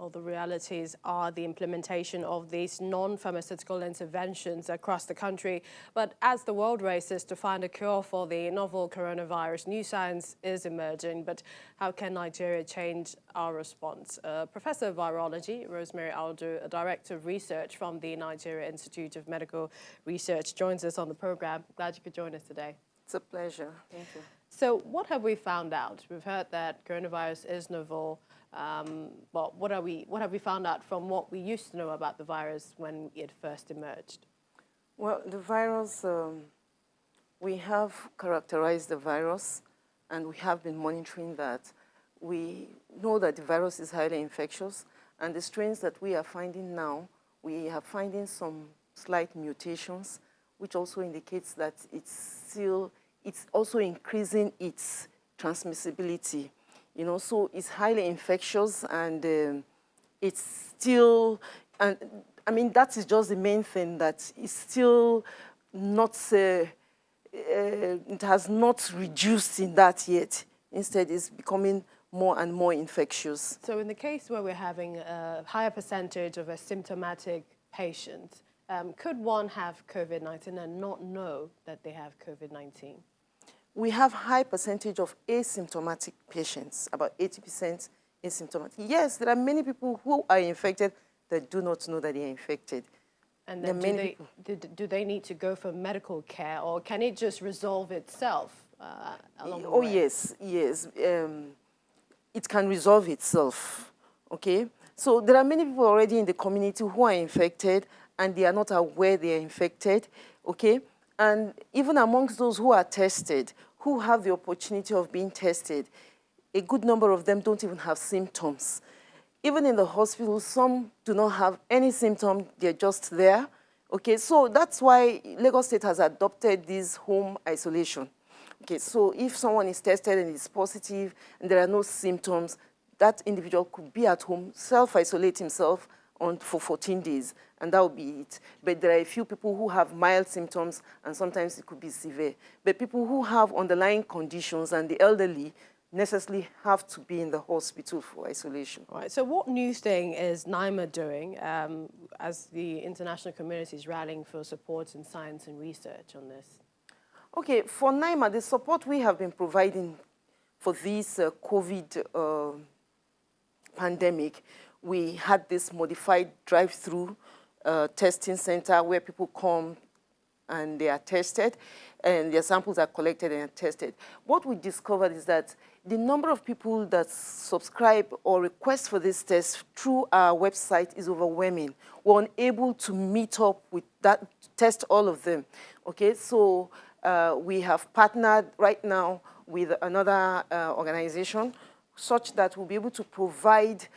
well, the realities are the implementation of these non-pharmaceutical interventions across the country. But as the world races to find a cure for the novel coronavirus, new science is emerging. But how can Nigeria change our response? Professor of Virology, Rosemary Aldu, a Director of Research from the Nigeria Institute of Medical Research, joins us on the program. Glad you could join us today. It's a pleasure. Thank you. So what have we found out? We've heard that coronavirus is novel, but what have we found out from what we used to know about the virus when it first emerged? Well, the virus, we have characterized the virus, and we have been monitoring that. We know that the virus is highly infectious, and the strains that we are finding now, we are finding some slight mutations, which also indicates that it's also increasing its transmissibility, you know, so it's highly infectious, and it's still, and I mean, that is just the main thing, that it's still not, it has not reduced in that yet. Instead, it's becoming more and more infectious. So in the case where we're having a higher percentage of asymptomatic patients, could one have COVID-19 and not know that they have COVID-19? We have high percentage of asymptomatic patients, about 80% asymptomatic. Yes, there are many people who are infected that do not know that they are infected. And then do they need to go for medical care, or can it just resolve itself along the way? Yes, yes. It can resolve itself, okay? So there are many people already in the community who are infected, and they are not aware they are infected, okay? And even amongst those who are tested, who have the opportunity of being tested, a good number of them don't even have symptoms. Even in the hospital, some do not have any symptom, they're just there, okay? So that's why Lagos State has adopted this home isolation. Okay, so if someone is tested and is positive and there are no symptoms, that individual could be at home, self-isolate himself for 14 days, and that will be it. But there are a few people who have mild symptoms, and sometimes it could be severe. But people who have underlying conditions and the elderly necessarily have to be in the hospital for isolation. All right, so what new thing is NIMR doing as the international community is rallying for support in science and research on this? Okay, for NIMR, the support we have been providing for this COVID pandemic, we had this modified drive-through testing center where people come and they are tested, and their samples are collected and tested. What we discovered is that the number of people that subscribe or request for this test through our website is overwhelming. We're unable to meet up with that, test all of them. Okay, so we have partnered right now with another organization such that we'll be able to provide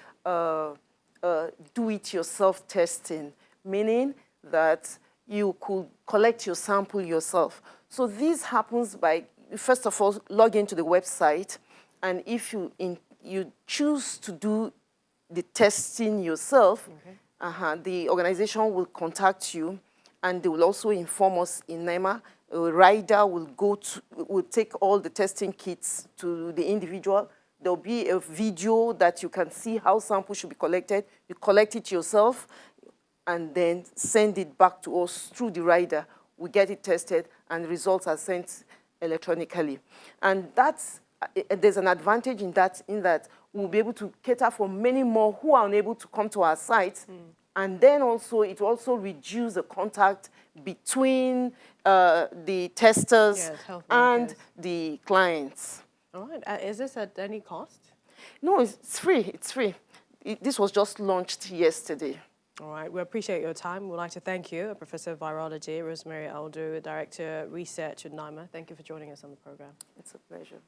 do-it-yourself testing, meaning that you could collect your sample yourself. So this happens by, first of all, log into the website, and if you choose to do the testing yourself, okay, the organization will contact you, and they will also inform us in NIMR. A rider will take all the testing kits to the individual. There'll be a video that you can see how samples should be collected. You collect it yourself and then send it back to us through the rider. We get it tested and the results are sent electronically. And there's an advantage in that we'll be able to cater for many more who are unable to come to our site. And then also, it will also reduce the contact between the testers and the clients. All right. Is this at any cost? No, it's free. It's free. This was just launched yesterday. All right. We appreciate your time. We'd like to thank you, Professor of Virology, Rosemary Aldu, Director of Research at NIMR. Thank you for joining us on the program. It's a pleasure.